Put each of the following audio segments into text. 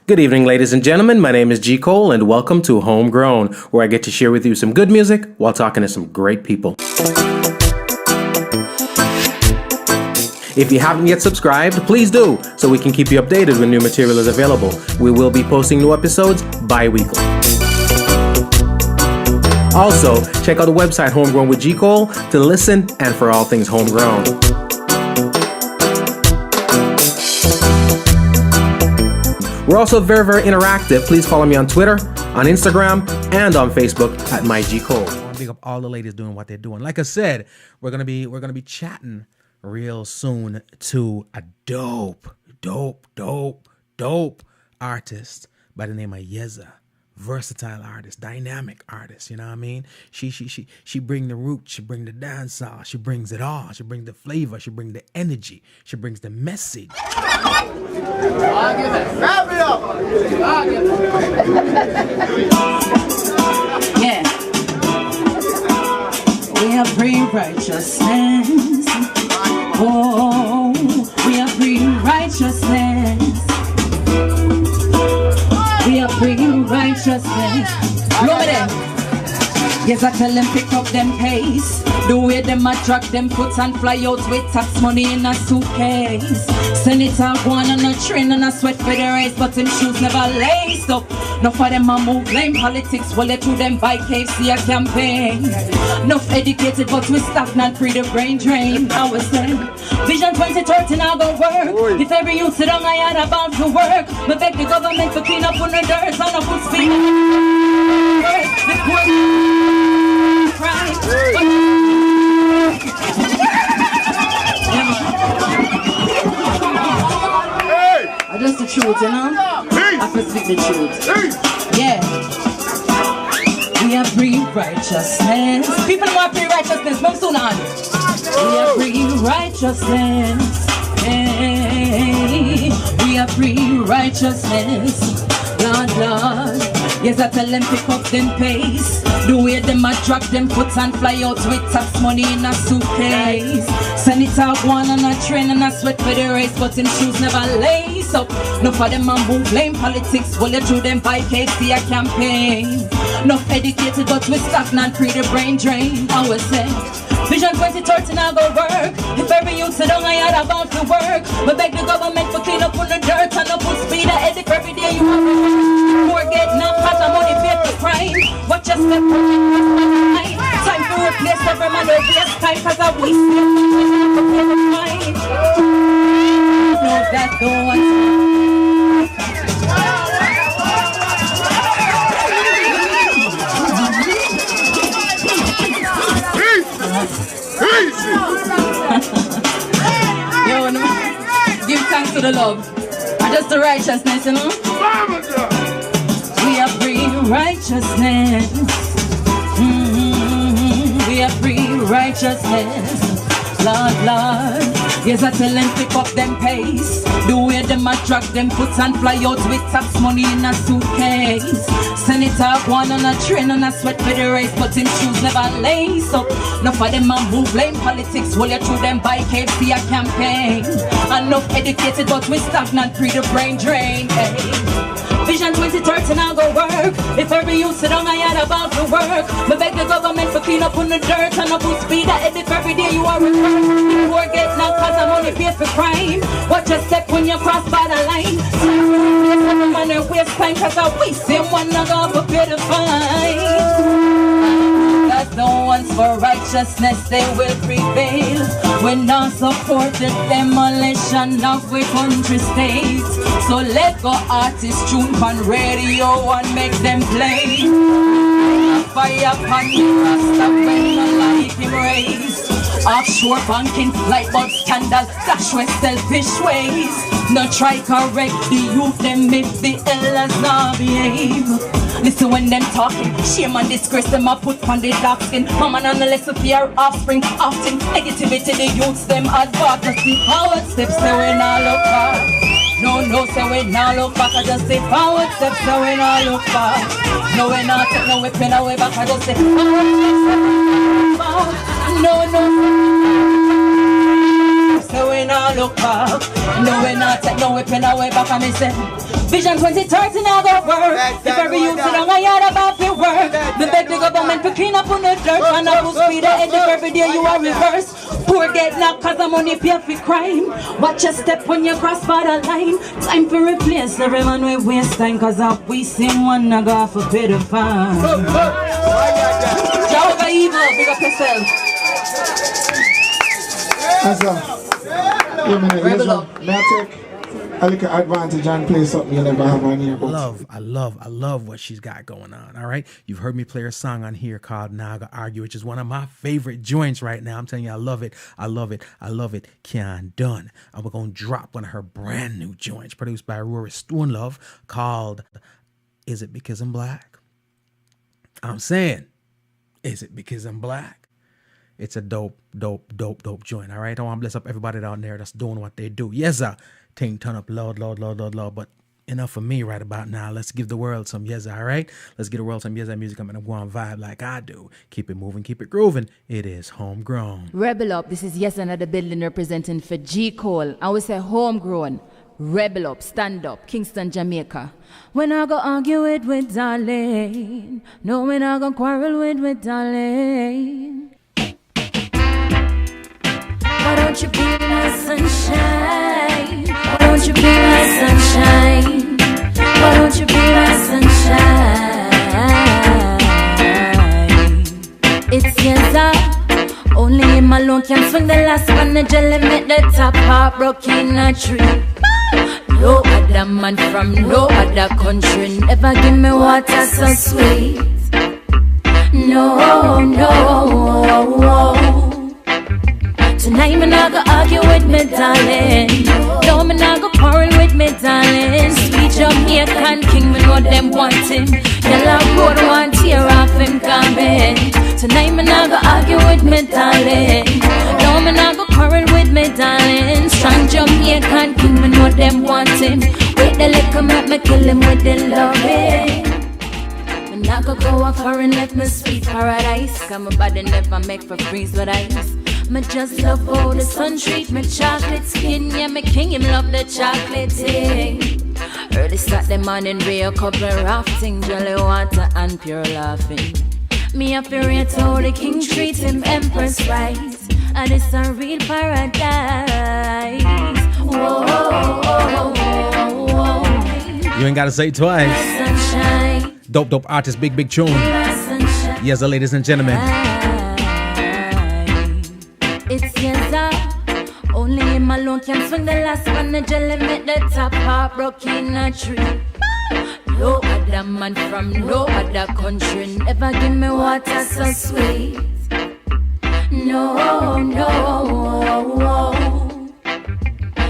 Good evening, ladies and gentlemen. My name is G. Cole, and welcome to Homegrown, where I get to share with you some good music while talking to some great people. If you haven't yet subscribed, please do, so we can keep you updated when new material is available. We will be posting new episodes bi-weekly. Also, check out the website Homegrown with G. Cole to listen and for all things homegrown. We're also very, very interactive. Please follow me on Twitter, on Instagram, and on Facebook at MyGCole. I want to big up all the ladies doing what they're doing. Like I said, we're gonna be chatting real soon to a dope artist by the name of Yeza. Versatile artist, dynamic artist, you know what I mean? She bring the roots, she bring the dancehall, she brings it all. She brings the flavor, she brings the energy, she brings the message. Wrap it up. Yeah. We are free righteousness. Oh, we are free righteousness. We are bringing righteousness. Blow it in. Yes, I tell them pick up them pace. The way them attract them foot and fly out with tax money in a suitcase. Send it out one on a train and a sweat for the race, but them shoes never laced up. Enough for them a move blame politics, while they through them by KFC a campaign. Enough educated, but we stagnant, free the brain drain. I was saying, Vision 2030 now go work. If every youth sit down, I had about to work. But beg the government to clean up on the dirt and up put speed. The poor cry. I just the truth, you know? I can speak the truth. Yeah. We are free righteousness. People want free righteousness. Move soon on. We are free righteousness. Hey. We are free righteousness. Lord, Lord. Yes, I tell them pick up them pace. The way them attract them foot and fly out with tax money in a suitcase. Send it out one on a train and a sweat for the race, but them shoes never lace up. No for them and move blame politics, while they through them by KFC a campaign. Enough educated, but we stagnant, free the brain drain. I was saying, Vision 2030 now go work. If every youth sit down, I had about to work. But beg the government for clean up on the dirt and up on speed. I edit every day you have to work. Poor get now, cause I'm money paid for crime. Watch your step for me. Time to replace every man over your time, cause I waste it. No, that's the one. Yo, no, give thanks to the love and just the righteousness, you know. We are free righteousness. We are free righteousness. Lord, Lord. Yes, I tell them pick up them pace. The way them attract them foot and fly out with tax money in a suitcase. Send it out one on a train and a sweat for the race, but them shoes never lace up. Enough for them a move blame politics, while you through them by KFC a campaign. Enough educated, but we stagnant, free the brain drain. Hey. Vision 2030 now go work. If every youth sit down, I had about to work. But beg the government for clean up on the dirt and up on speed. I edit every day you are referred. You poor get now cause I'm only paid for crime. Watch your step when you cross by the line. Some man and waste time cause I waste him one not go for pay the fine. That's the ones for righteousness, they will prevail. We not support the demolition of we country states. So let go artists tune on radio and make them play. Fire upon the rasta when the like him raise. Offshore banking, light bulb scandal, flash with selfish ways. No try correct the youth, them if the elders not behave. Listen when them talking, shame and disgrace them a put on the dark skin. Mama none less of your offspring, often negativity the youths them advocacy. Forward steps so we not look back. No, so we not look back. I just say forward steps so we not look back. No, we not take no weapon away back. I just say forward steps back. No, so we not look back. No, we not take no weapon away back. I me say Vision 2030 now go work. If every youth sit down, I heard about your work. Me beg the government to clean up on the dirt. And I will speed ahead if every day you are reversed. Poor get knocked cause the money pay for crime. Watch your step when you cross borderline. Time to replace every man we waste time. Cause up we sing one I go for pay the fine. Jehovah evil, big up yourself. Rebel up. I look at advantage and play something you never have on here. I love what she's got going on. All right. You've heard me play a song on here called Naga Argue, which is one of my favorite joints right now. I'm telling you, I love it. Can't done. And we're going to drop one of her brand new joints produced by Rory Stonelove called Is It Because I'm Black? I'm saying, is it because I'm black? It's a dope joint. All right. I want to bless up everybody down there that's doing what they do. Yeza. Ting turn up loud. But enough for me right about now. Let's give the world some Yeza, all right? Let's give the world some Yeza music. I'm going to go on vibe like I do. Keep it moving, keep it grooving. It is Homegrown. Rebel up. This is Yeza another building representing for G. Cole. I would say Homegrown. Rebel up, stand up, Kingston, Jamaica. When I go argue it with darling. No, when I go quarrel with darling. Why don't you be my sunshine? Why don't you be my sunshine? Why don't you be my sunshine? It's Yeza. Only him alone can swing the last one. The jelly make the top part broke in a tree. No other man from no other country never give me water so sweet. No. Tonight me not go argue with me darling. No, me not go quarrel with me darling. Sweet Jamaican king, me know them want him. Yellow road want tear off him garment. Tonight me not go argue with me darling. No, me not go quarrel with me darling. Strong Jamaican king, me know them want him. Wait the liquor make me kill him with the loving. Me not go a foreign left me sweet paradise. Cause my body never make for freeze with ice. Me just love how the sun treat me chocolate skin. Yeah, me king him love the chocolate thing. Early Saturday morning, real couple rafting, jelly water and pure laughing. Me up here rate how the king treats him empress right. And it's a real paradise. Whoa. You ain't gotta say it twice. Sunshine. Dope artist, big tune. Yes, ladies and gentlemen. It's Yeza. Only him alone can swing the last one. The jelly make the top part broke in a tree. No other man from no other country never give me water so sweet. No.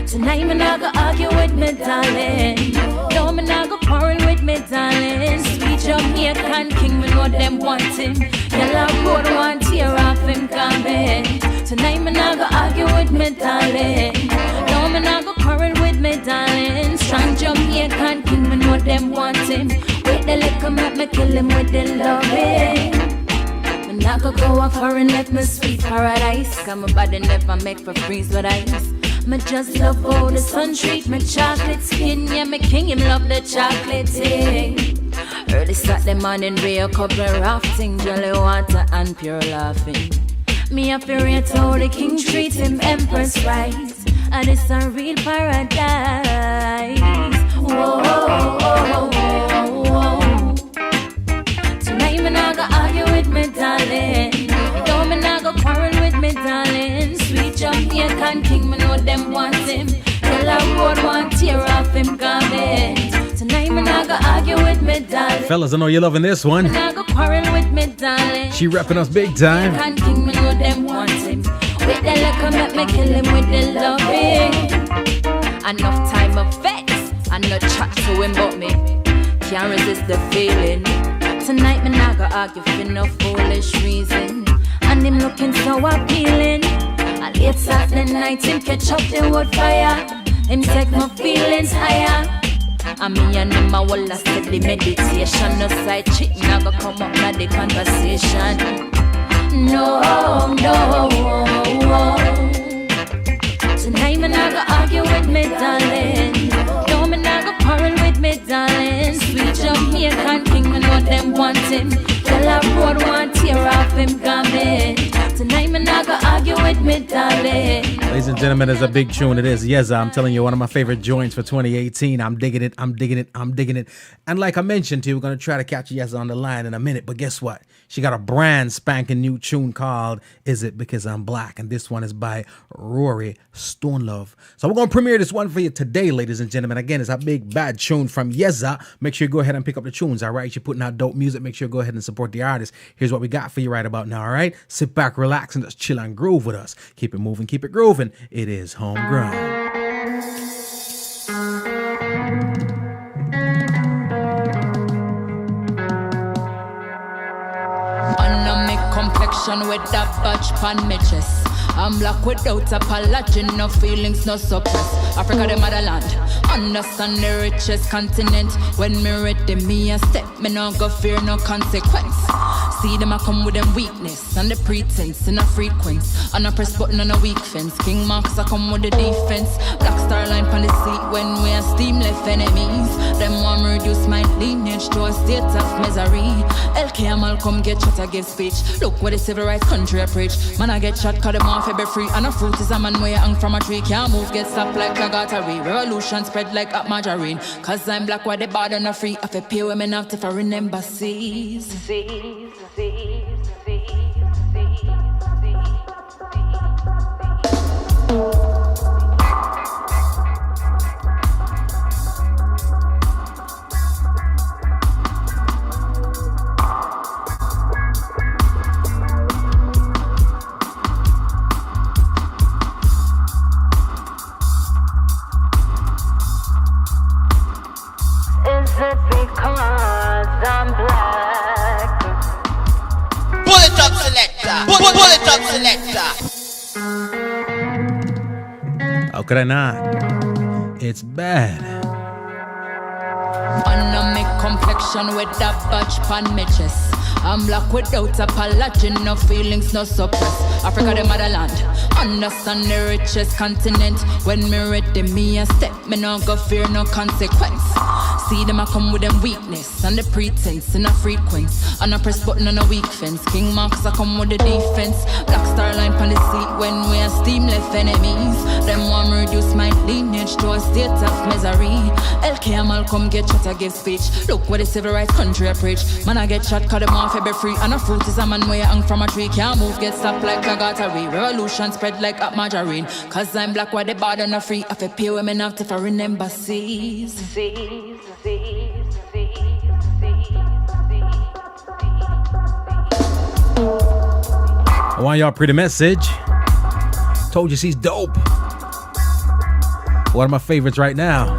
Tonight me not go argue with me darling. No, me not go quarrel with me darling. Sweet Jamaican king, me know them want him. Yellow road want tear off him garment. Tonight me not go argue with me darling. No, me not go quarrel with me darling. Strong Jamaican king, me know them want him. Wait the liquor make me kill him with the loving. Me not go a foreign left me sweet paradise. Cause my body never make for freeze with ice. Me just love how the sun treat me chocolate skin. Yeah, me king him love the chocolate thing. Early Saturday morning, real couple rafting, jelly water and pure laughing. Me up here rate how the king treats him empress right. And it's a real paradise. Whoa. Tonight me not go argue with me darling. No, me not go quarrel with me darling. Sweet Jamaican king, me know them want him. Yellow road want tear off him garment. Tonight me not go argue with me darling. Fellas, I know you're loving this one. Me not go quarrel with me darling. She repping us big time. Jamaican king, me know them want him. With the liquor make me kill him with the loving. Enough time of vex and no chat to him but me. Can't resist the feeling. Tonight me not go argue for no foolish reason. And him looking so appealing. And late Saturday night him catch up the wood fire. Him take my feelings higher. And me and him a whole a steady meditation. No side chick now go come up na the conversation. No. Tonight me not go argue with me darling. No, me not go quarrel with me him. Girl, I road want tear off him garment. Tonight me not gonna argue with me, darling. Ladies and gentlemen, it's a big tune. It is Yeza. I'm telling you, one of my favorite joints for 2018. I'm digging it. I'm digging it. I'm digging it. And like I mentioned to you, we're going to try to catch Yeza on the line in a minute. But guess what? She got a brand spanking new tune called Is It Because I'm Black? And this one is by Rory Stonelove. So we're going to premiere this one for you today, ladies and gentlemen. Again, it's a big bad tune from Yeza. Make sure you go ahead and pick up the tunes, all right? You're putting out dope music. Make sure you go ahead and support the artist. Here's what we got for you right about now, all right? Sit back, relax, and just chill and groove with us. Keep it moving, keep it grooving. It is Homegrown. Complexion with that patch pan me chest. I'm black without apology, no feelings, no suppress. Africa the motherland, understand the richest continent. When me ready, me a step, me no go fear no consequence. See them a come with them weakness and the pretense in a frequency. And a press button on a weak fence. King Marks a come with the defense. Black star line on the seat when we a steam left enemies. Them want me reduce my lineage to a state of misery. LK Malcolm get shot, I give speech. Look what the civil rights country I preach. Man I get shot, cut them off, be free. And a fruit is a man where you hang from a tree. Can't move, get stopped like lagatari. Revolution spread like up margarine. Cause I'm black, why they bad and a free. I feel pay women out to foreign embassies. How could I not? It's bad. On me complexion with that patch pan me chest. I'm black without apology, no feelings, no suppress. Africa the motherland, understand the richest continent. When me ready, me a step, me no go fear no consequence. See them a come with them weakness and the pretense in a frequency. And a press button on a weak fence. King Marks a come with the defense. Black star line on the seat when we a steam left enemies. Them want me reduce my lineage to a state of misery. LK Malcolm get shot, I give speech. Look what the civil rights country I preach. Man I get shot, cut them off, be free. And a fruit is a man where you hang from a tree. Can't move, get stopped like lagatari. Revolution spread like up margarine. Cause I'm black, why they bad and a free. I feel pay women out to foreign embassies. I want y'all pretty message. Told you she's dope. One of my favorites right now.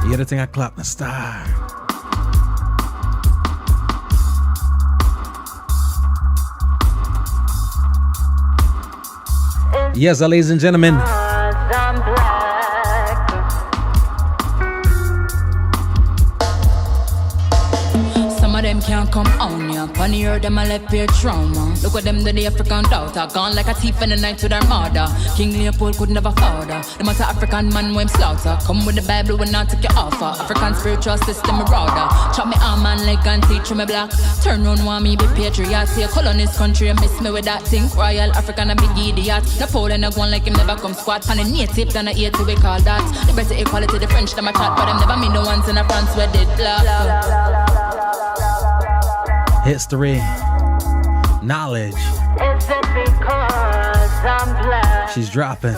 The other thing I clap the star. Yes, ladies and gentlemen. Them can't come on ya. Funny hear them a left peer trauma. Look at them the African daughter. Gone like a thief in the night to their mother. King Leopold could never father. Them as a African man when slaughter. Come with the Bible when I take your offer. African spiritual system marauder. Chop me arm and leg and teach me black. Turn round want me be patriot. See a colonist country and miss me with that thing. Royal African a big idiot. Napoleon a go like him never come squat. And a native than a 80 we call that. The better equality the French them a chat. But them never mean the ones in a France where they black. History, knowledge. Is it because I'm black? She's dropping.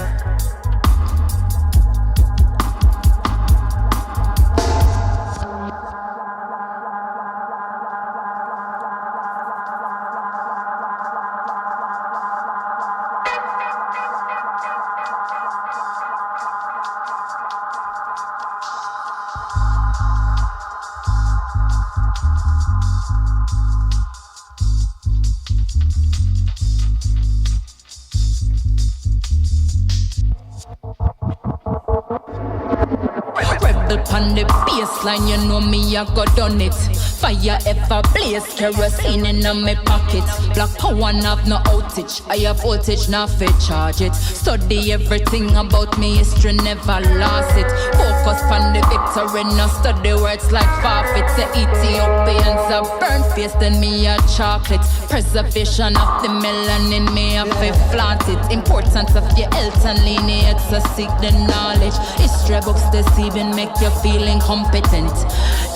up on the baseline, you know me, I got done it. Fire ever blaze, kerosene in my pocket. Black power have no outage, I have voltage, not fit charge it. Study everything about me, history never lost it. Focus on the victory, no study words like forfeit. The Ethiopians are burnt face, then me a chocolate. Preservation of the melanin, me a flaunt it. Importance of your health and lineage, so seek the knowledge. History books deceiving, make you feel incompetent.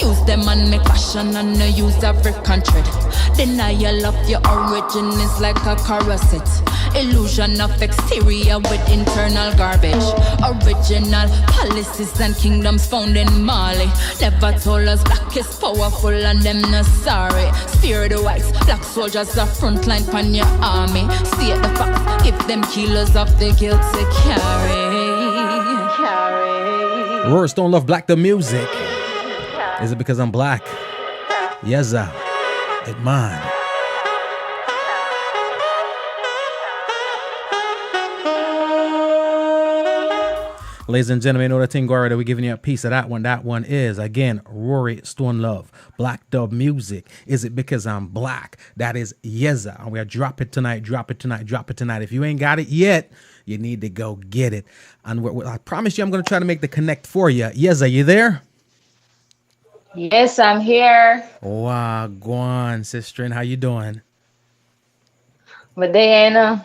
Use them and make fashion and no use every country. Denial of your origin is like a corset. Illusion of exterior with internal garbage. Original policies and kingdoms found in Mali. Never told us black is powerful and them not sorry. Spear the whites, black soldiers are frontline pan your army. State the facts, give them kilos of the guilt to carry. Roars don't love black the music. Is it because I'm black? Yeza, it mine. Ladies and gentlemen, you know the thing already. We're giving you a piece of that one. That one is, again, Rory Stone Love. Black dub music. Is it because I'm black? That is Yeza. And we'll drop it tonight, drop it tonight, drop it tonight. If you ain't got it yet, you need to go get it. And I promise you, I'm going to try to make the connect for you. Yeza, you there? Yes, I'm here. Wow, go on, sister. And how you doing? Madea,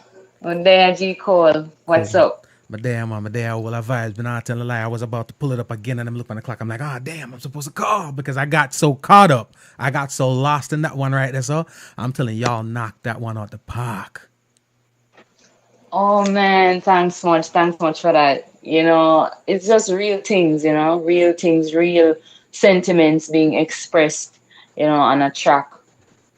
G. Cole. What's up? My damn, well, I vibes, but not telling a lie. I was about to pull it up again, and I'm looking at the clock. I'm like, oh, damn, I'm supposed to call because I got so caught up. I got so lost in that one right there. So I'm telling y'all, knock that one out the park. Oh, man, thanks so much for that. You know, it's just real things, real things, real sentiments being expressed, on a track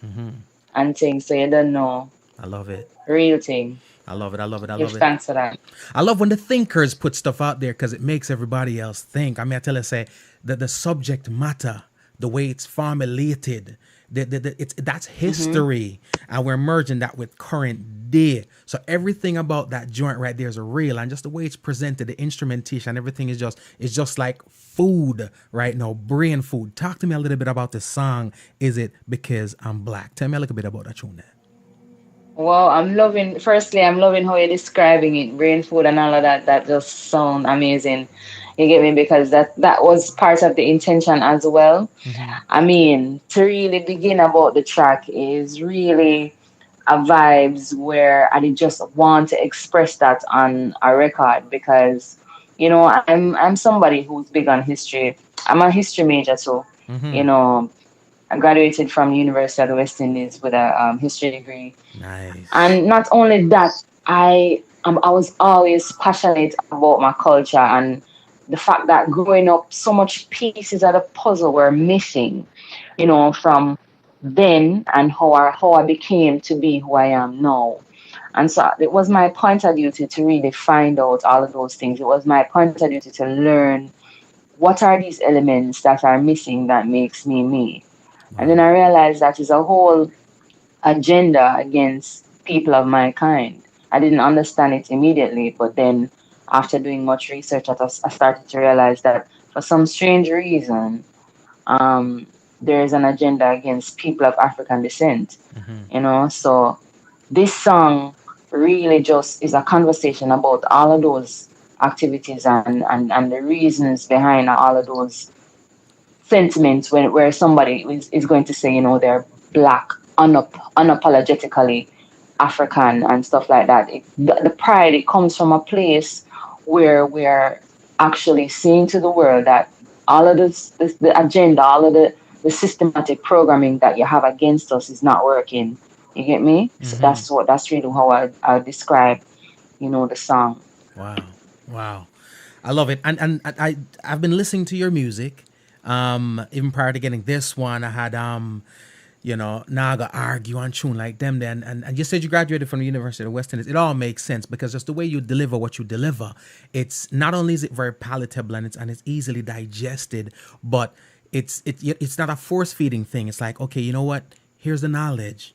and things. So you don't know. I love it. Real thing. I love it. Give thanks for that. I love when the thinkers put stuff out there because it makes everybody else think. I mean, I tell you, say that the subject matter, the way it's formulated, that's history, and we're merging that with current day. So everything about that joint right there is real, and just the way it's presented, the instrumentation, and everything is just like food right now, brain food. Talk to me a little bit about this song. Is it because I'm black? Tell me a little bit about that tune there. Well, I'm loving how you're describing it, brain food and all of that. That just sound amazing. You get me? Because that was part of the intention as well. I mean, to really begin about the track is really a vibes where I just want to express that on a record because, I'm somebody who's big on history. I'm a history major, so, I graduated from the University of the West Indies with a history degree. Nice. And not only that, I was always passionate about my culture and the fact that growing up, so much pieces of the puzzle were missing, from then and how I became to be who I am now. And so it was my point of duty to really find out all of those things. It was my point of duty to learn what are these elements that are missing that makes me me. And then I realized that is a whole agenda against people of my kind. I didn't understand it immediately, but then after doing much research, I started to realize that for some strange reason, there is an agenda against people of African descent. So this song really just is a conversation about all of those activities and the reasons behind all of those sentiments where somebody is going to say, they're black, unapologetically African and stuff like that. The pride, it comes from a place where we're actually saying to the world that all of the agenda, all of the systematic programming that you have against us is not working. You get me? So that's really how I describe, the song. Wow. I love it. And I've been listening to your music. Even prior to getting this one, I had Naga argue on tune like them then, and you said you graduated from the University of West Indies. It all makes sense because just the way you deliver what you deliver, it's not only is it very palatable and it's easily digested, but it's not a force feeding thing. It's like, okay, you know what? Here's the knowledge.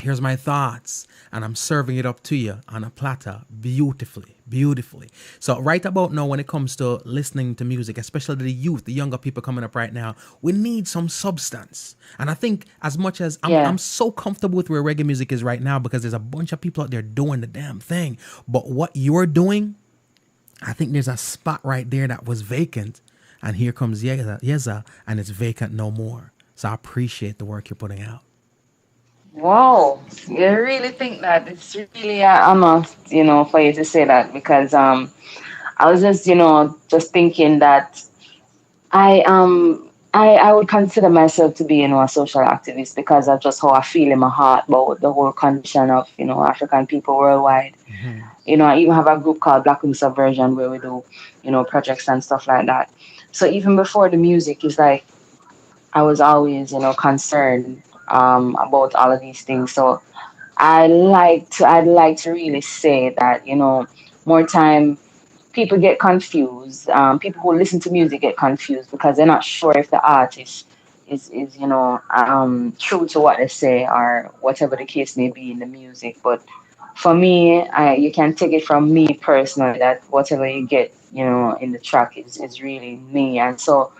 Here's my thoughts, and I'm serving it up to you on a platter beautifully, beautifully. So right about now, when it comes to listening to music, especially the youth, the younger people coming up right now, we need some substance. And I think as much as I'm so comfortable with where reggae music is right now, because there's a bunch of people out there doing the damn thing. But what you're doing, I think there's a spot right there that was vacant. And here comes Yeza, and it's vacant no more. So I appreciate the work you're putting out. Wow, you really think that? It's really an honor, for you to say that, because I was just, just thinking that I would consider myself to be, a social activist because of just how I feel in my heart about the whole condition of, African people worldwide. I even have a group called Black Wing Subversion where we do, projects and stuff like that. So even before the music, it's like I was always, concerned about all of these things. So I'd like to really say that, more time people get confused. People who listen to music get confused because they're not sure if the artist is true to what they say or whatever the case may be in the music. But for me, you can take it from me personally that whatever you get, in the track is really me. And so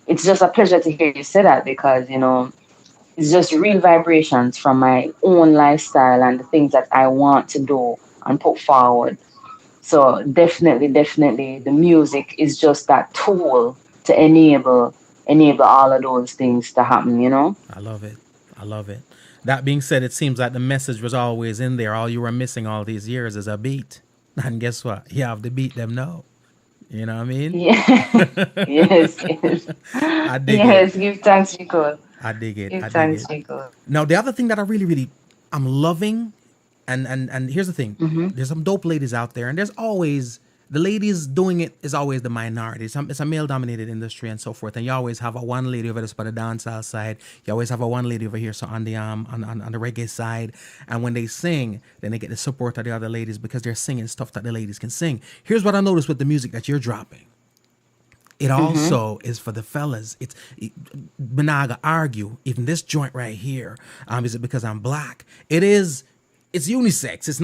it's just a pleasure to hear you say that because, it's just real vibrations from my own lifestyle and the things that I want to do and put forward. So definitely, the music is just that tool to enable all of those things to happen. I love it. I love it. That being said, it seems like the message was always in there. All you were missing all these years is a beat. And guess what? You have to beat them now. You know what I mean? Yeah. Yes. I dig yes, it. give thanks, Nicole. I dig it. Give I dig thanks, it. Nicole. Now, the other thing that I really, I'm loving, and here's the thing. There's some dope ladies out there, and there's always, the ladies doing it is always the minority. It's a male-dominated industry and so forth, and you always have a one lady over there for the dancehall side. You always have a one lady over here so on the on the reggae side, and when they sing, then they get the support of the other ladies because they're singing stuff that the ladies can sing. Here's what I noticed with the music that you're dropping. It also is for the fellas. Benaga argue, even this joint right here, is it because I'm black? It's unisex. It's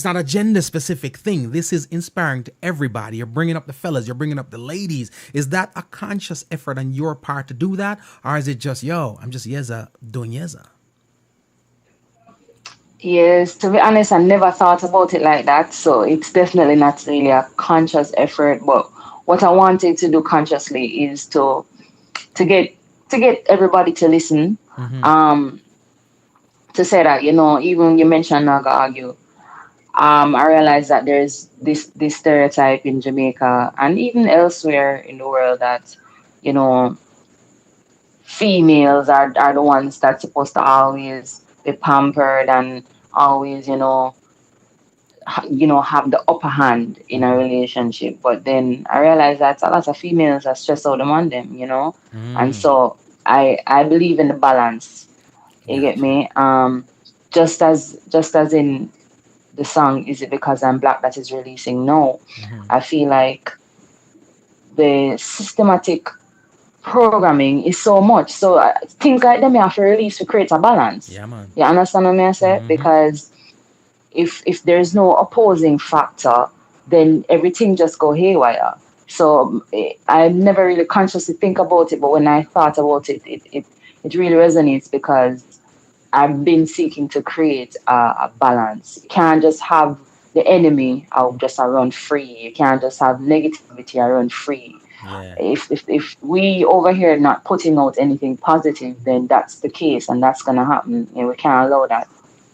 not a gender specific thing. This is inspiring to everybody. You're bringing up the fellas. You're bringing up the ladies. Is that a conscious effort on your part to do that? Or is it just, I'm just Yeza doing Yeza? Yes, to be honest, I never thought about it like that. So it's definitely not really a conscious effort. But what I wanted to do consciously is to get everybody to listen. To say that, even you mentioned Naga argue. I realized that there's this stereotype in Jamaica and even elsewhere in the world that, females are the ones that's supposed to always be pampered and always, have the upper hand in a relationship. But then I realized that a lot of females are stressed out on them, and so I believe in the balance. You get me? Just as in the song "Is It Because I'm Black" that is releasing now, I feel like the systematic programming is so much. So things like them you have to release to create a balance. Yeah, man. You understand what I say? Because if there's no opposing factor, then everything just go haywire. So I never really consciously think about it, but when I thought about it, it really resonates because I've been seeking to create a balance. You can't just have the enemy out just run free. You can't just have negativity run free. Yeah. If we over here not putting out anything positive, then that's the case and that's gonna happen. We can't allow that.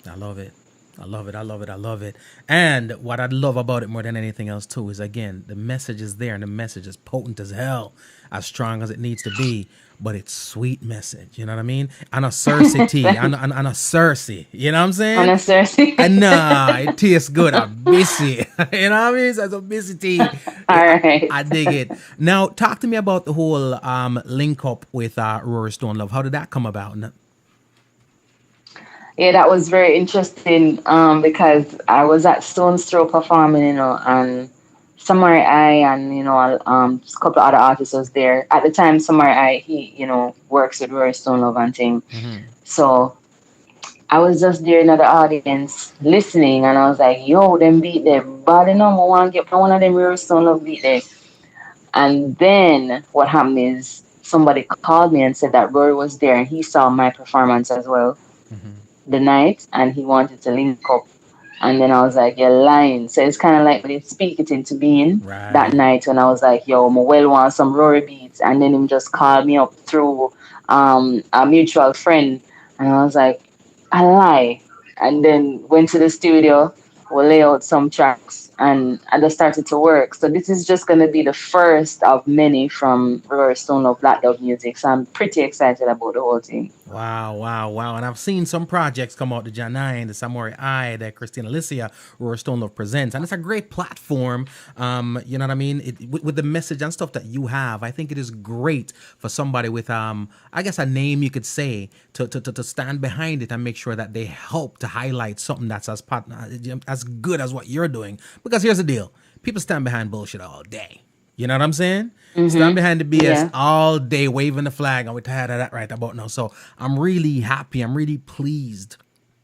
I love it. I love it. I love it. I love it. And what I love about it more than anything else too is, again, the message is there and the message is potent as hell, as strong as it needs to be, but it's sweet message. You know what I mean? And a Cersei tea, and a Cersei. You know what I'm saying? And a Cersei. And it tastes good. I miss it. You know what I mean? So it's a busy tea. All right. I dig it. Now, talk to me about the whole link up with Rory Stone Love. How did that come about? Yeah, that was very interesting because I was at Stone's Throw performing, and Samurai I and, a couple of other artists was there. At the time, Samurai I, he, works with Rory Stone Love and thing. So I was just there in the audience listening, and I was like, "Yo, them beat them, but you know, I want to get one of them real stone love beat there." And then what happened is somebody called me and said that Rory was there, and he saw my performance as well the night, and he wanted to link up. And then I was like, "You're lying." So it's kind of like they speak it into being that Right. night when I was like, "Yo, I well want some Rory beats," and then him just called me up through a mutual friend, and I was like, "I lie," and then went to the studio, we lay out some tracks, and I just started to work. So this is just gonna be the first of many from Rory Stone of Black Dog Music. So I'm pretty excited about the whole thing. Wow, wow, wow. And I've seen some projects come out, the Janine, the Samurai Eye, the Christina Alicia, Roar Stone Love Presents. And it's a great platform, you know what I mean? With the message and stuff that you have, I think it is great for somebody with, I guess, a name you could say to stand behind it and make sure that they help to highlight something that's as good as what you're doing. Because here's the deal. People stand behind bullshit all day. You know what I'm saying? Stand behind the BS Yeah. all day, waving the flag, and we're tired of that right about now. So I'm really happy. I'm really pleased.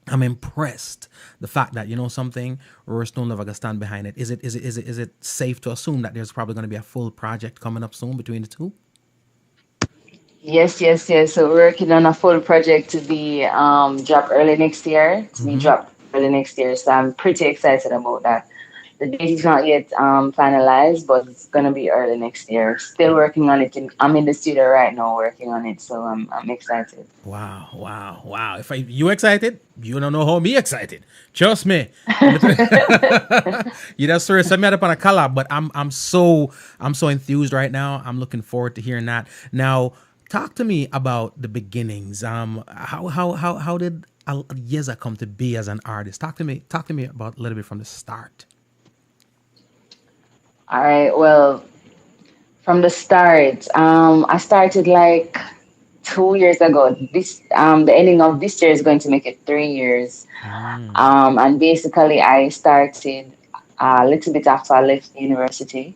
I'm impressed. The fact that you know something, Rory Stone Love, I can stand behind it. Is it safe to assume that there's probably going to be a full project coming up soon between the two? Yes, yes, yes. So we're working on a full project to be dropped early next year. To be dropped early next year. So I'm pretty excited about that. The date is not yet finalized, but it's gonna be early next year. Still working on it. I'm in the studio right now working on it, so I'm excited. Wow, wow, wow. If you excited, you don't know how me excited. Trust me. You know, sorry, set me up on a collab, but I'm so enthused right now. I'm looking forward to hearing that. Now, talk to me about the beginnings. How did Yeza come to be as an artist? Talk to me about a little bit from the start. All right. Well, from the start, I started like 2 years ago. This the ending of this year is going to make it 3 years. And basically, I started a little bit after I left the university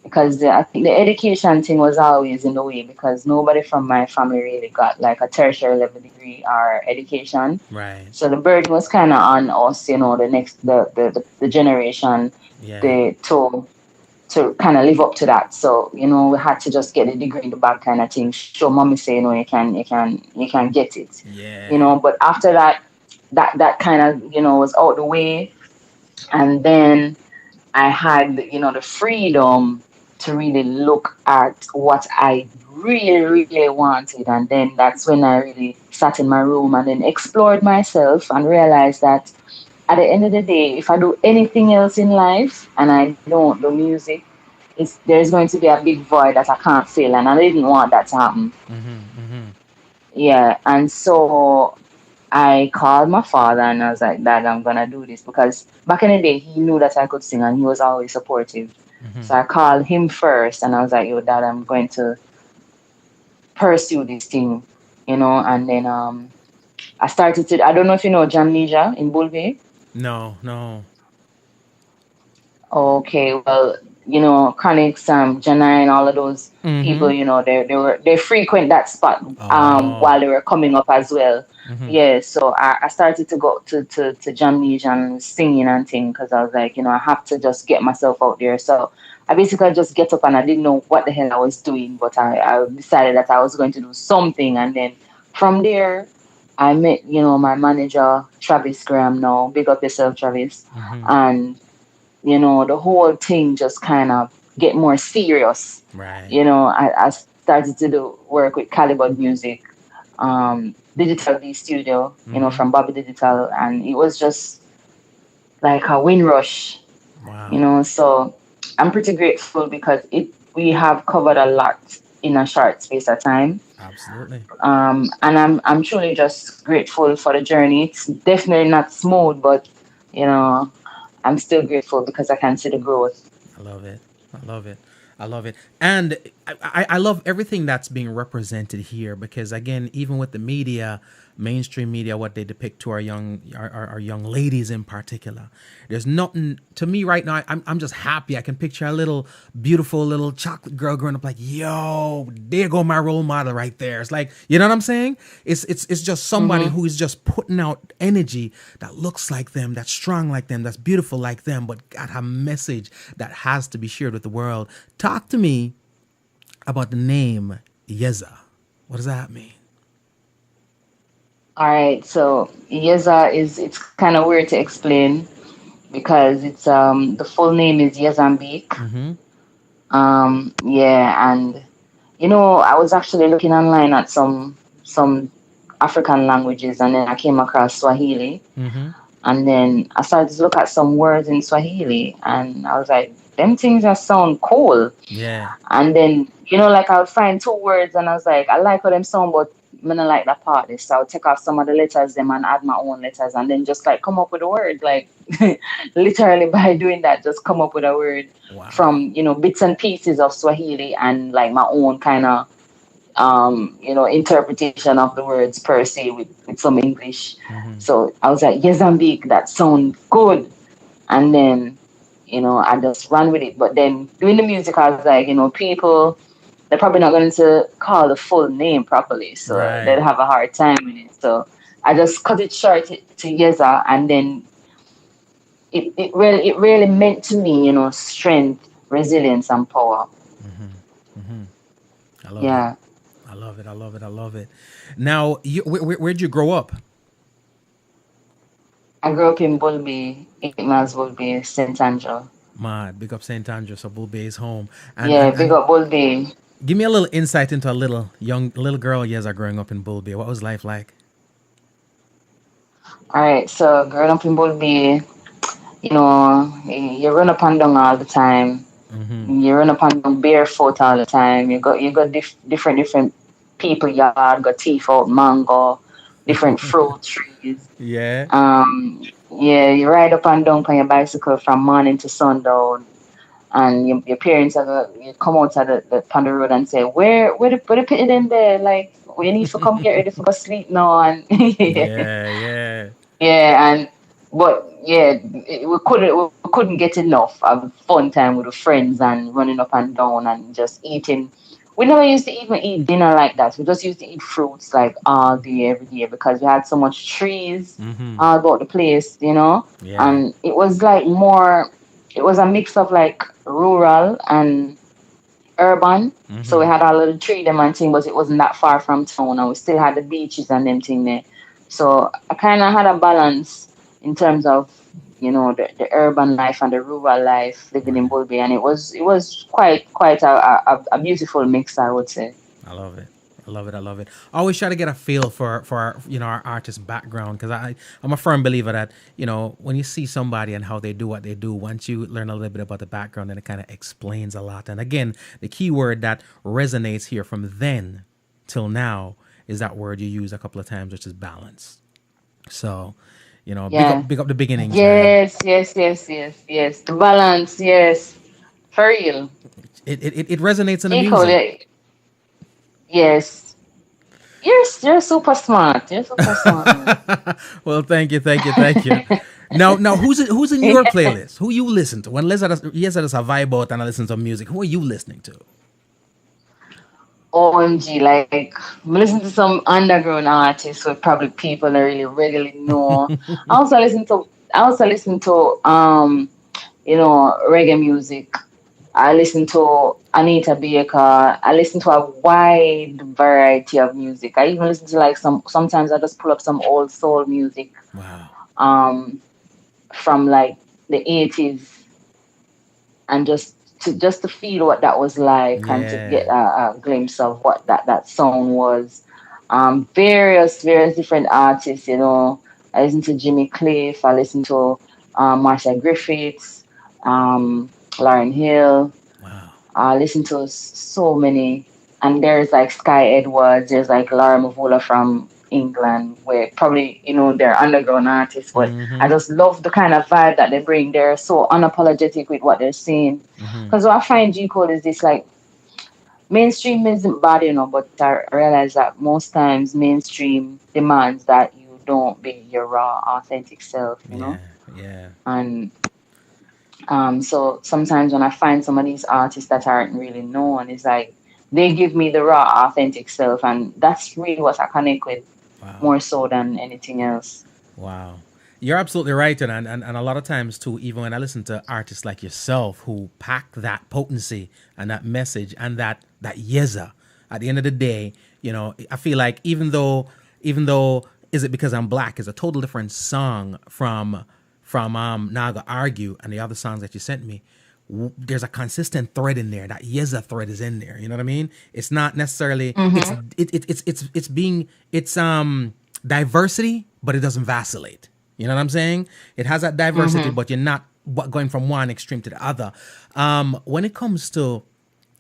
because I think the education thing was always in the way because nobody from my family really got like a tertiary level degree or education. Right. So the burden was kind of on us, the next the generation, Yeah. the to kind of live up to that. So we had to just get the degree in the bag kind of thing. Show mommy say you can get it. Yeah. But after that, that kind of was out the way, and then I had the freedom to really look at what I really really wanted, and then that's when I really sat in my room and then explored myself and realized that at the end of the day, if I do anything else in life and I don't do music, there's going to be a big void that I can't fill, and I didn't want that to happen. Yeah, and so I called my father and I was like, "Dad, I'm gonna do this," because back in the day he knew that I could sing and he was always supportive. So I called him first and I was like, "Yo, Dad, I'm going to pursue this thing," and then I started to. I don't know if you know Jamnesia in Bulve. No, no. Okay, well, Chronix, Janine, all of those people, they frequent that spot Oh. while they were coming up as well. Yeah, so I started to go to jam and singing and thing because I was like, I have to just get myself out there. So I basically just get up and I didn't know what the hell I was doing, but I decided that I was going to do something, and then from there I met, my manager Travis Graham now. Big up yourself, Travis. And the whole thing just kind of get more serious. Right. I started to do work with Calibod Music, Digital D Studio, from Bobby Digital, and it was just like a wind rush, Wow. So I'm pretty grateful because we have covered a lot in a short space of time. Absolutely. And I'm truly just grateful for the journey. It's definitely not smooth, but you know, I'm still grateful because I can see the growth. I love it. I love it. I love it. And I love everything that's being represented here because again, even with the media, mainstream media, what they depict to our our young ladies in particular, there's nothing to me right now. I'm just happy. I can picture a little beautiful little chocolate girl growing up like, yo, there go my role model right there. It's like, you know what I'm saying? It's just somebody who is just putting out energy that looks like them, that's strong like them, that's beautiful like them, but got a message that has to be shared with the world. Talk to me about the name Yeza. What does that mean? All right, so Yeza is it's kind of weird to explain because it's the full name is Yezambique. Mm-hmm. Yeah, and I was actually looking online at some African languages, and then I came across Swahili, Mm-hmm. and then I started to look at some words in Swahili, and I was like, them things that sound cool. Yeah. And then, like I would find two words and I was like, I like how them sound, but I don't like that part. So I would take off some of the letters them and add my own letters and then just like come up with a word. Like literally by doing that, just come up with a word Wow. from, bits and pieces of Swahili and like my own kind of interpretation of the words per se with some English. Mm-hmm. So I was like, Yezambique, that sounds good. And then, I just ran with it. But then doing the music, I was like, people, they're probably not going to call the full name properly. So they'd Right. have a hard time with it. So I just cut it short to Yeza. And then it really meant to me, strength, resilience, and power. Mm-hmm. Mm-hmm. I love it. Yeah. I love it. I love it. I love it. Now, where'd you grow up? I grew up in Bulby, 8 miles Bulby, St. Andrew. Mad, big up St. Andrew, so Bull Bay's home. And, Yeah, and big and up Bulby. give me a little insight into a little girl Yeza growing up in Bull Bay. What was life like? All right, so growing up in Bulby, you run up and down all the time. Mm-hmm. You run up and down barefoot all the time. You got different people yard, got tea out, mango, different fruit trees. Yeah. Yeah, you ride up and down on your bicycle from morning to sundown. And your parents are you come out of on the road and say, where the put it in there? Like we need to come get ready for go sleep now and Yeah. Yeah. yeah, but yeah, we couldn't get enough of fun time with the friends and running up and down and just eating. We never used to even eat dinner like that. We just used to eat fruits like all day, every day because we had so much trees Mm-hmm. all about the place. Yeah. And it was like more. It was a mix of like rural and urban. So we Mm-hmm. had our little tree them and thing, but it wasn't that far from town, and we still had the beaches and them thing there. So I kind of had a balance in terms of the urban life and the rural life living in Right. Bulby, and it was quite a beautiful mix, I would say. I love it. I love it. I love it. I always try to get a feel for our, our artist background because I'm a firm believer that when you see somebody and how they do what they do, once you learn a little bit about the background, then it kind of explains a lot. And again, the key word that resonates here from then till now is that word you use a couple of times, which is balance. So, Yeah. big up the beginnings, man. Yes. The balance, yes, for real. It resonates in the music. Equally, yes. You're super smart. You're super smart, man. Well, thank you. Now, who's in your playlist? Who you listen to when Lisa does a vibe out and I listen to music? Who are you listening to? OMG, like I listen to some underground artists who probably people don't really regularly know. I also listen to reggae music. I listen to Anita Baker. I listen to a wide variety of music. I even listen to like sometimes I just pull up some old soul music Wow. um from like the 80s and just to feel what that was like and to get Yeah. a glimpse of what that song was. Various different artists. I listen to Jimmy Cliff. I listen to Marsha Griffiths, Lauren Hill. Wow. I listen to so many, and there's like Sky Edwards. There's like Laura Mavula from England, where probably, they're underground artists, but Mm-hmm. I just love the kind of vibe that they bring. They're so unapologetic with what they're saying. Mm-hmm. Because what I find G Code is this, like, mainstream isn't bad, but I realize that most times mainstream demands that you don't be your raw, authentic self. Yeah, yeah. And so sometimes when I find some of these artists that aren't really known, it's like they give me the raw, authentic self, and that's really what I connect with Wow. more so than anything else. Wow. You're absolutely right. And a lot of times, too, even when I listen to artists like yourself who pack that potency and that message and that Yeza, at the end of the day, I feel like even though Is It Because I'm Black is a total different song from Naga Argue and the other songs that you sent me. There's a consistent thread in there. That Yeza thread is in there. You know what I mean? It's not necessarily it's diversity, but it doesn't vacillate. You know what I'm saying? It has that diversity, but you're not going from one extreme to the other. When it comes to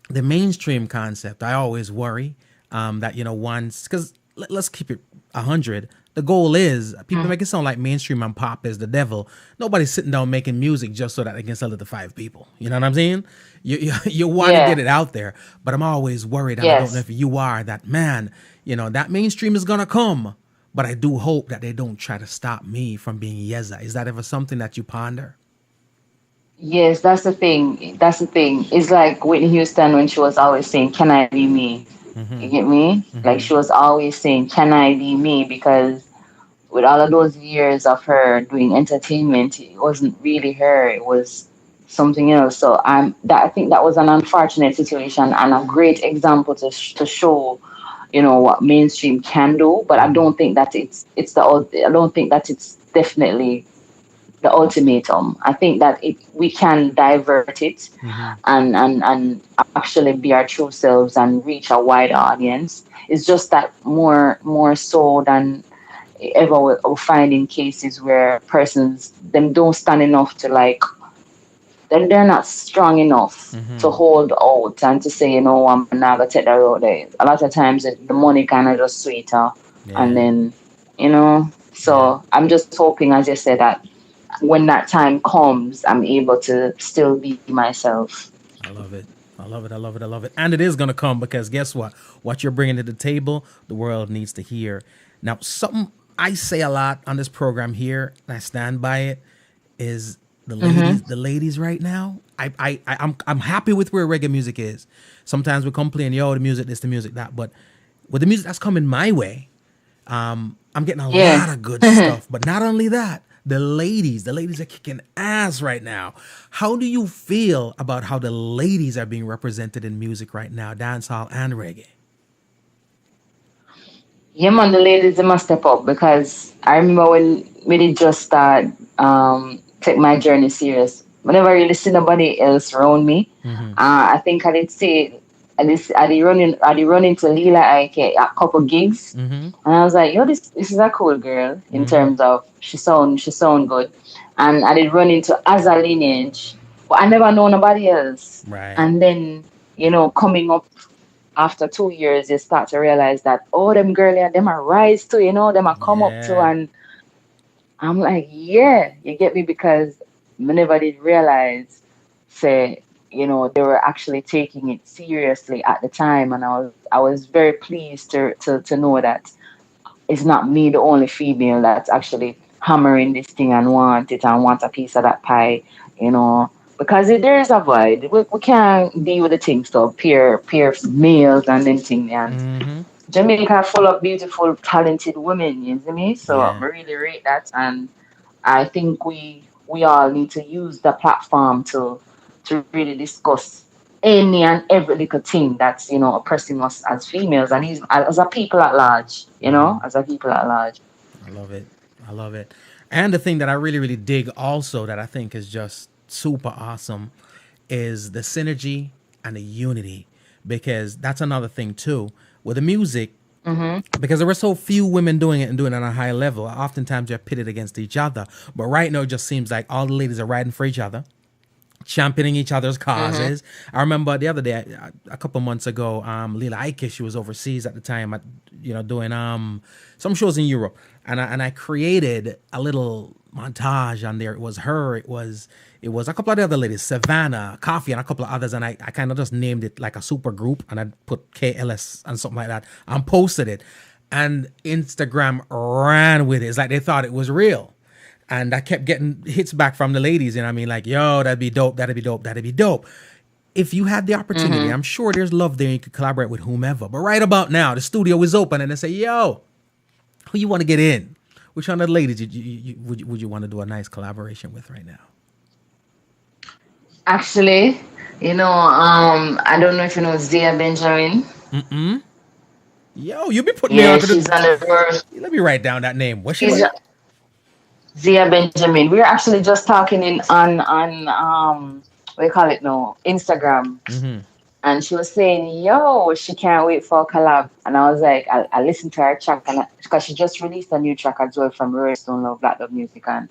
the mainstream concept, I always worry that once, because let's keep it 100. The goal is people make it sound like mainstream and pop is the devil. Nobody's sitting down making music just so that they can sell it to 5 people. You know what I'm saying? You want to get it out there, but I'm always worried. And I don't know if you are that man. That mainstream is gonna come, but I do hope that they don't try to stop me from being Yeza. Is that ever something that you ponder? Yes, that's the thing. That's the thing. It's like Whitney Houston when she was always saying, "Can I be me?" You get me? Like she was always saying, "Can I be me?" Because with all of those years of her doing entertainment, it wasn't really her. It was something else. So I think that was an unfortunate situation and a great example to show, what mainstream can do. But I don't think that I don't think that it's definitely the ultimatum. I think that we can divert it and actually be our true selves and reach a wide audience. It's just that more so than ever we're finding cases where persons them don't stand enough to, like, they're not strong enough to hold out and to say, I'm not gonna take that road. A lot of times the money kind of just sweeter, and Yeah. then Yeah. so I'm just hoping, as you said, that when that time comes, I'm able to still be myself. I love it. I love it. I love it. I love it. And it is going to come because guess what? What you're bringing to the table, the world needs to hear. Now, something I say a lot on this program here, and I stand by it, is the ladies right now. I'm happy with where reggae music is. Sometimes we complain, yo, the music this, the music that, but with the music that's coming my way, I'm getting a lot of good stuff. But not only that, the ladies are kicking ass right now. How do you feel about how the ladies are being represented in music right now, dancehall and reggae? Yeah, man, the ladies they must step up because I remember when we did just start take my journey serious. Whenever I really see nobody else around me, I think I did say I did run into Lila Ike a couple gigs, and I was like, yo, this is a cool girl in terms of she sound good, and I did run into Azza Lineage, but I never know nobody else, Right. and then coming up after 2 years, you start to realize that, oh, them girl, yeah, them are rise too, them are come up too. Yeah. And I'm like, yeah, you get me? Because I never did realize, say, they were actually taking it seriously at the time. And I was very pleased to know that it's not me, the only female that's actually hammering this thing and want it and want a piece of that pie, because there is a void. We can't deal with the things so peer males and then thing. And Jamaica full of beautiful, talented women, you see me? So I Yeah. really rate that, and I think we all need to use the platform to really discuss any and every little thing that's oppressing us as females and as a people at large, as a people at large. I love it. I love it. And the thing that I really, really dig also that I think is just super awesome is the synergy and the unity. Because that's another thing too. With the music, because there were so few women doing it and doing it on a high level, oftentimes they're pitted against each other. But right now it just seems like all the ladies are riding for each other, championing each other's causes. I remember the other day, a couple months ago, Lila Ike, she was overseas at the time, doing some shows in Europe, and I created a little montage on there. It was her, it was a couple of the other ladies, Savannah, Coffee, and a couple of others, and I kind of just named it like a super group, and I put KLS and something like that, and posted it, and Instagram ran with it. It's like they thought it was real. And I kept getting hits back from the ladies, and I mean, like, yo, that'd be dope, that'd be dope, that'd be dope. If you had the opportunity, I'm sure there's love there. You could collaborate with whomever. But right about now, the studio is open, and they say, yo, who you want to get in? Which one of the ladies would you want to do a nice collaboration with right now? Actually, I don't know if you know Zia Benjamin. Yo, you be putting me on to she's on the verge. Let me write down that name. What's she? Zia Benjamin. We're actually just talking on what do you call it now? Instagram. And she was saying, yo, she can't wait for a collab. And I was like, I listened to her track, because she just released a new track as well from Stone Love, Black Love Music. And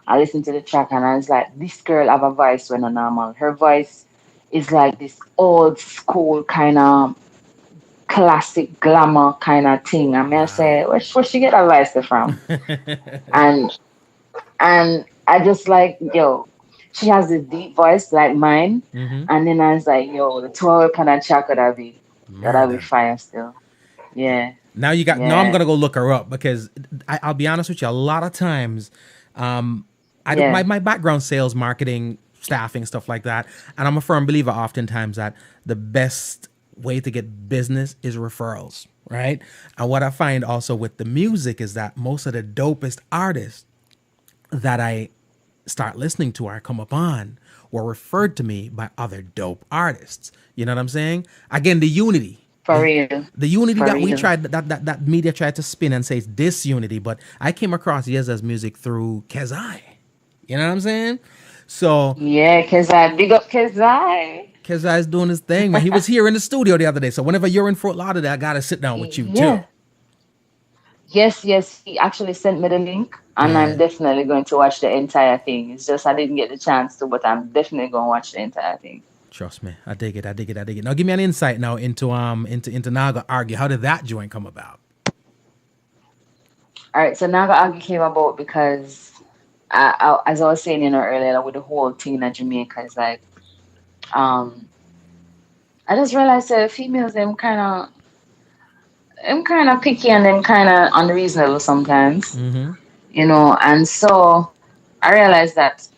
I listened to the track, and I was like, this girl have a voice when a normal. Her voice is like this old school kind of classic glamour kind of thing. I mean, I say, where she get that voice from? And I just like, yo, she has this deep voice like mine. And then I was like, yo, the 2-hour kind of track that'll be fire still. Yeah. Now I'm gonna go look her up, because I'll be honest with you, a lot of times, my background, sales, marketing, staffing, stuff like that, and I'm a firm believer oftentimes that the best way to get business is referrals, right? And what I find also with the music is that most of the dopest artists that I start listening to or come upon were referred to me by other dope artists. You know what I'm saying? Again, the unity. For real. The unity that we tried, that media tried to spin and say it's disunity, but I came across Yeza's music through Kezai. You know what I'm saying? So yeah, Kezai, big up Kezai. Kezai's doing his thing, man. He was here in the studio the other day, so whenever you're in Fort Lauderdale, I gotta sit down with you too. Yes, he actually sent me the link, and I'm definitely going to watch the entire thing. It's just I didn't get the chance to, but I'm definitely going to watch the entire thing. Trust me, I dig it. Now, give me an insight now into Naga Argue. How did that joint come about? All right, so Naga Argue came about because, as I was saying earlier, with the whole thing in Jamaica, is like, I just realized that females, them kind of picky and them kind of unreasonable sometimes, and so I realized that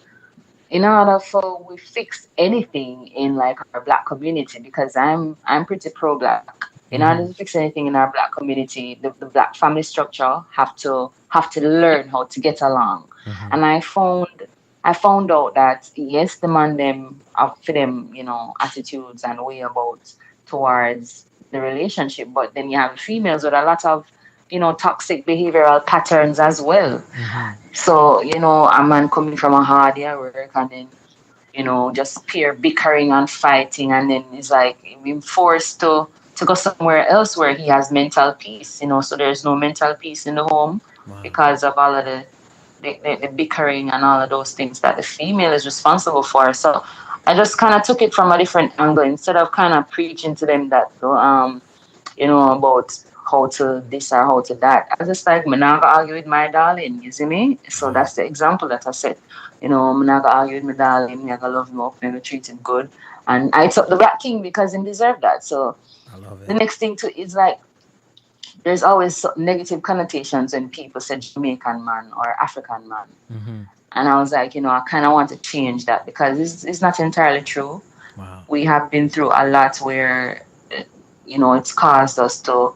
in order for we fix anything in like our Black community, because I'm pretty pro-Black, in order to fix anything in our Black community, the Black family structure have to learn how to get along. And I found out that yes, the man them have for them, attitudes and way about towards the relationship, but then you have females with a lot of toxic behavioral patterns as well. So a man coming from a hard year work, and then just pure bickering and fighting, and then it's like being forced to go somewhere else where he has mental peace, so there's no mental peace in the home because of all of the bickering and all of those things that the female is responsible for. So I just kind of took it from a different angle, instead of kind of preaching to them that, about how to this or how to that. I just like, I'm not going to argue with my darling, you see me? So that's the example that I set. I'm not going to argue with my darling, I'm going to love him up, I'm going to treat him good. And I took the Black King because he deserved that. So I love it. The next thing too is like, there's always negative connotations when people say Jamaican man or African man. And I was like, I kind of want to change that, because it's not entirely true. Wow. We have been through a lot where, it's caused us to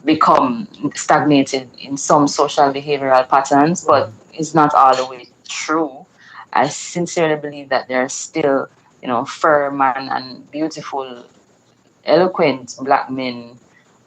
become stagnated in some social behavioral patterns, but it's not all the way true. I sincerely believe that there are still, firm and beautiful, eloquent Black men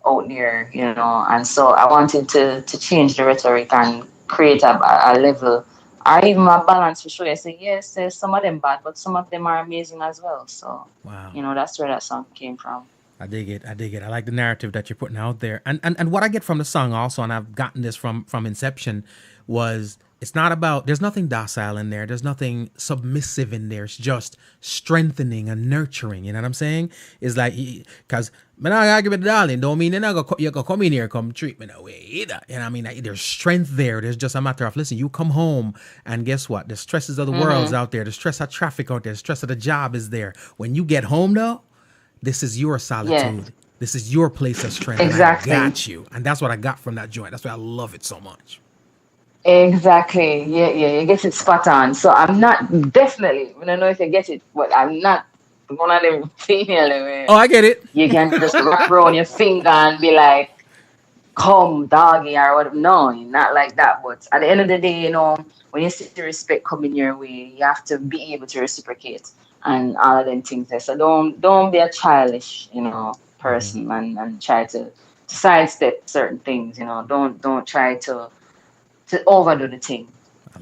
out there, and so I wanted to change the rhetoric and create a level, or even a balance for sure. I say, yes, there's some of them bad, but some of them are amazing as well. So, that's where that song came from. I dig it. I like the narrative that you're putting out there. And what I get from the song also, and I've gotten this from inception, was It's not about, there's nothing docile in there. There's nothing submissive in there. It's just strengthening and nurturing. You know what I'm saying? It's like, because when I give it darling, don't mean you go come in here, come treat me that way either. You know what I mean? Like, there's strength there. There's just a matter of, listen, you come home and guess what? The stresses of the world's out there. The stress of traffic out there. The stress of the job is there. When you get home though, this is your solitude. Yes. This is your place of strength. Exactly. And I got you. And that's what I got from that joint. That's why I love it so much. Exactly. Yeah, you get it spot on. So I'm not definitely, I don't know if you get it, but I'm not one of them female where Oh, I get it. you can just wrap around your finger and be like, come doggy or whatever. No, not like that. But at the end of the day, when you see the respect coming your way, you have to be able to reciprocate and all of them things there. So don't be a childish, person and try to sidestep certain things, Don't try to overdo the thing.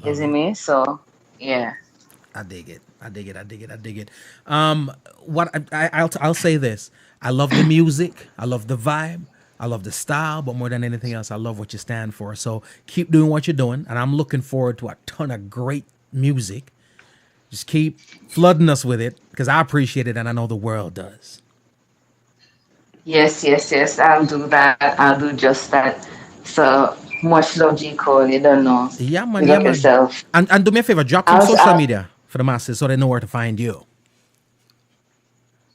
You see me? So yeah. I dig it. I'll say this. I love the music. I love the vibe. I love the style, but more than anything else, I love what you stand for. So keep doing what you're doing, and I'm looking forward to a ton of great music. Just keep flooding us with it, because I appreciate it, and I know the world does. Yes. I'll do that. I'll do just that. So much love, G Cole. You don't know. Yeah, man. Big up yourself. And do me a favor, drop some social media for the masses so they know where to find you.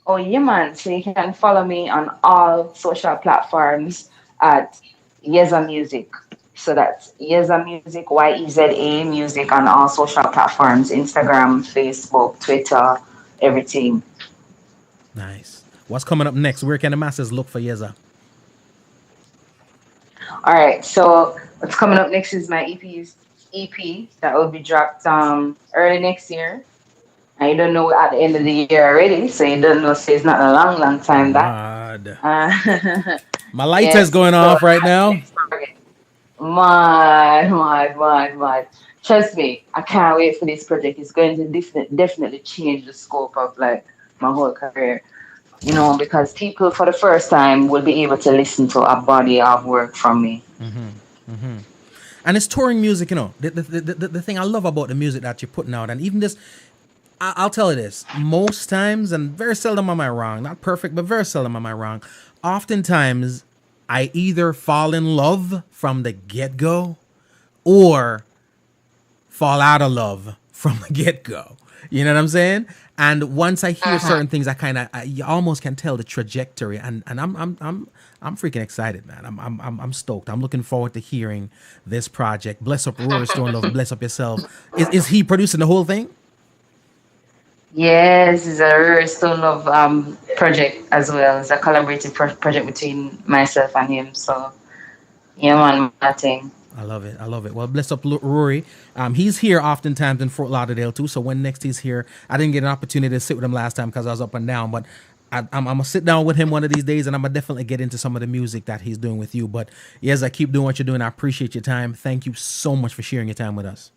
Oh, yeah, man. So you can follow me on all social platforms at Yeza Music. So that's Yeza Music, Yeza Music on all social platforms, Instagram, Facebook, Twitter, everything. Nice. What's coming up next? Where can the masses look for Yeza? All right. So what's coming up next is my EP that will be dropped early next year. I don't know at the end of the year already, so you don't know. So it's not a long time back. My lighter is going off right now. My. Trust me, I can't wait for this project. It's going to definitely change the scope of like my whole career. Because people for the first time will be able to listen to a body of work from me. And it's touring music, The thing I love about the music that you're putting out, and even this, I'll tell you this, most times, and very seldom am I wrong, not perfect, but very seldom am I wrong. Oftentimes, I either fall in love from the get-go or fall out of love from the get-go. You know what I'm saying? And once I hear certain things, you almost can tell the trajectory, and I'm freaking excited, man. I'm stoked. I'm looking forward to hearing this project. Bless up Rory Stone Love, bless up yourself. Is he producing the whole thing? Yes, it's a Rory Stone Love project as well. It's a collaborative project between myself and him. So yeah, man, that thing. I love it. Well, bless up Rory. He's here oftentimes in Fort Lauderdale too. So when next he's here, I didn't get an opportunity to sit with him last time because I was up and down. But I'm gonna sit down with him one of these days, and I'm gonna definitely get into some of the music that he's doing with you. But yes, I keep doing what you're doing. I appreciate your time. Thank you so much for sharing your time with us.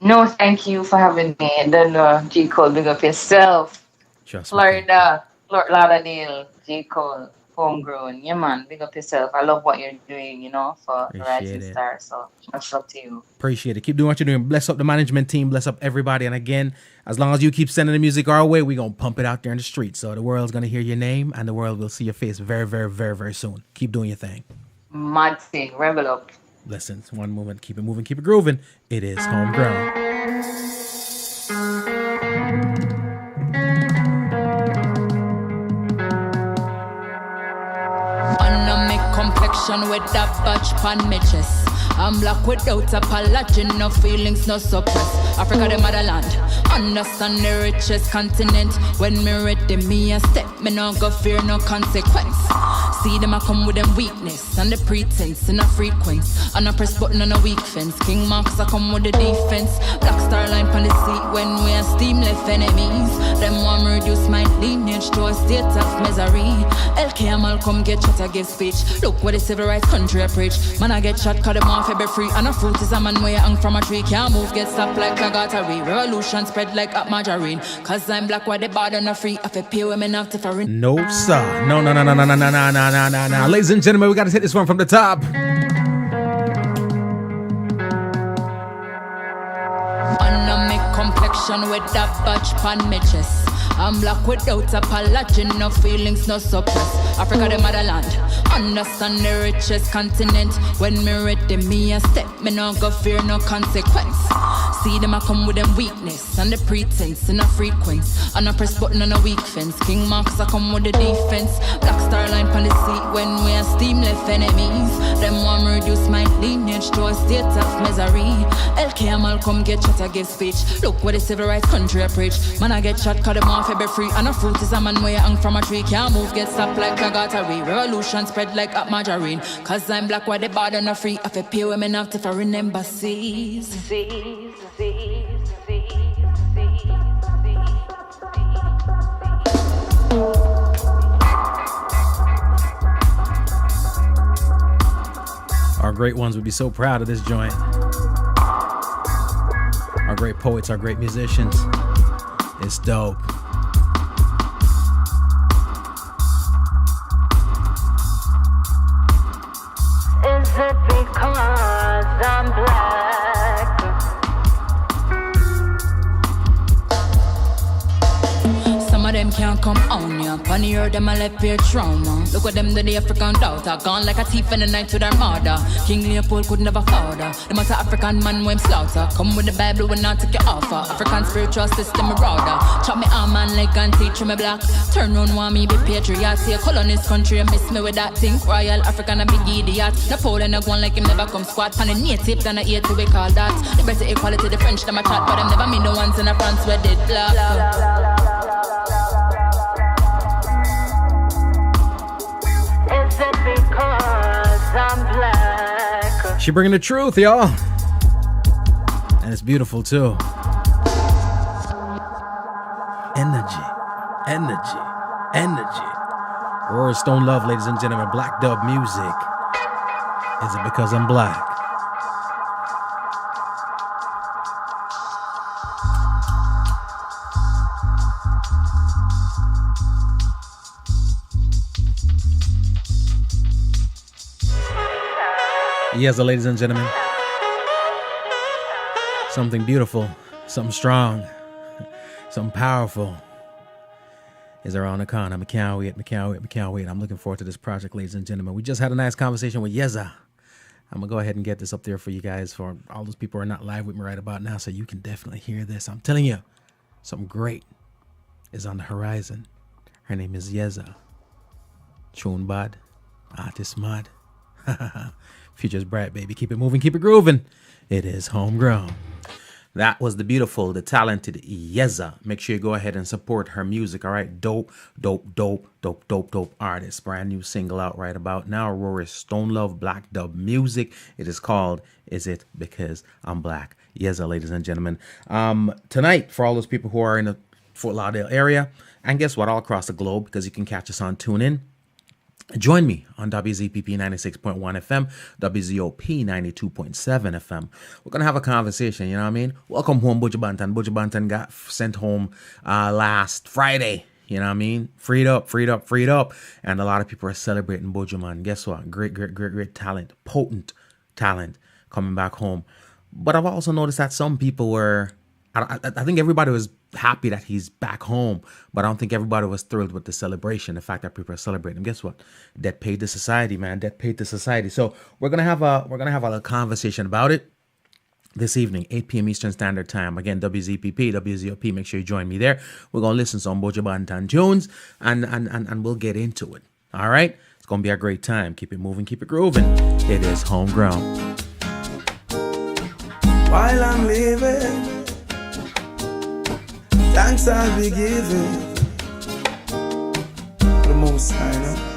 No, thank you for having me. And then G Cole, big up yourself. Trust Florida, Fort Lauderdale, G Cole. Homegrown. Yeah, man. Big up yourself. I love what you're doing, for the Rising Star. So much love to you. Appreciate it. Keep doing what you're doing. Bless up the management team. Bless up everybody. And again, as long as you keep sending the music our way, we're going to pump it out there in the street. So the world's going to hear your name and the world will see your face very, very, very, very soon. Keep doing your thing. Mad thing. Rebel up. Lessons. One moment. Keep it moving. Keep it grooving. It is Homegrown. Complexion with that batch pan me chest. I'm black without apology, no feelings, no suppress. Africa, the motherland, understand the richest continent. When me ready, me a step, me no go fear no consequence. See them a come with them weakness and the pretense in a frequency. And a press button on a weak fence. King Marks a come with the defense. Black star line on the seat when we a steam left enemies. Them want me reduce my lineage to a state of misery. LK Malcolm get shot, I give speech. Look what the civil rights country I preach. Man I get shot, cut them off every free. And a fruit is a man where you hang from a tree. Can't move, get stopped like a gattery. Revolution spread like a margarine. Cause I'm black, why they bad and a free. I feel pay women have to foreign. No sir. No. Ladies and gentlemen, we gotta hit this one from the top. revolution with that batch pan me chest. I'm black without apology, no feelings, no suppress. Africa, the motherland, understand the richest continent. When me ready, me a step, me no go fear no consequence. See them a come with them weakness and the pretense and a frequency. And a press button on a weak fence. King Marks a come with the defense. Black star line on the seat when we a steam left enemies. Them want me reduce my lineage to a state of misery. LK Malcolm get shot, I give speech. Look what the civil rights country I preach. Man I get shot, cut them off, every free. And a fruit is a man where you hang from a tree. Can't move, get stopped like a gatari. Revolution spread like a margarine. Cause I'm black, why they bad and a free. I feel pay women have to foreign embassies. Our great ones would be so proud of this joint. Our great poets, our great musicians. It's dope. Is it because I'm black? Some of them can't come on ya. Funny hear them a left peer trauma. Look at them the African daughter. Gone like a thief in the night to their mother. King Leopold could never father. Them as a African man when slaughter. Come with the Bible when I take your offer. African spiritual system marauder. Chop me arm and leg and teach me black. Turn round want me be patriot. See a colonist country and miss me with that thing. Royal African a big idiot. Napoleon a go on like him never come squat. And a native than a ear to we call that. The better equality the French them a chat. But them never mean the ones in the France where they black. Is it because I'm black? She bringing the truth, y'all. And it's beautiful too. Energy. Rory Stone Love, ladies and gentlemen. Black dub music. Is it because I'm black? Yeza, ladies and gentlemen. Something beautiful, something strong, something powerful is around the corner. I can't wait. I'm looking forward to this project, ladies and gentlemen. We just had a nice conversation with Yeza. I'm going to go ahead and get this up there for you guys, for all those people who are not live with me right about now, so you can definitely hear this. I'm telling you, something great is on the horizon. Her name is Yeza. Tune bad, artist mad. Future's bright, baby. Keep it moving, keep it grooving. It is Homegrown. That was the beautiful, the talented Yeza. Make sure you go ahead and support her music, all right? Dope artist. Brand new single out right about now. Rory Stone Love, Black Dub Music. It is called Is It Because I'm Black? Yeza, ladies and gentlemen. Tonight, for all those people who are in the Fort Lauderdale area, and guess what, all across the globe, because you can catch us on TuneIn. Join me on WZPP 96.1 FM, WZOP 92.7 FM. We're going to have a conversation, you know what I mean? Welcome home, Buju Banton. Buju Banton got sent home last Friday, you know what I mean? Freed up. And a lot of people are celebrating Buju, man. Guess what? Great talent, potent talent coming back home. But I've also noticed that some people were, I think everybody was happy that he's back home, but I don't think everybody was thrilled with the celebration, the fact that people are celebrating him. Guess what? Debt paid to society, man. Debt paid to society. So we're gonna have a little conversation about it this evening, 8 p.m. Eastern Standard Time. Again, WZPP, WZOP. Make sure you join me there. We're gonna listen to some Buju Banton tunes and we'll get into it. All right, it's gonna be a great time. Keep it moving, keep it grooving. It is Homegrown. While I'm living, thanks I'll be giving the Most High,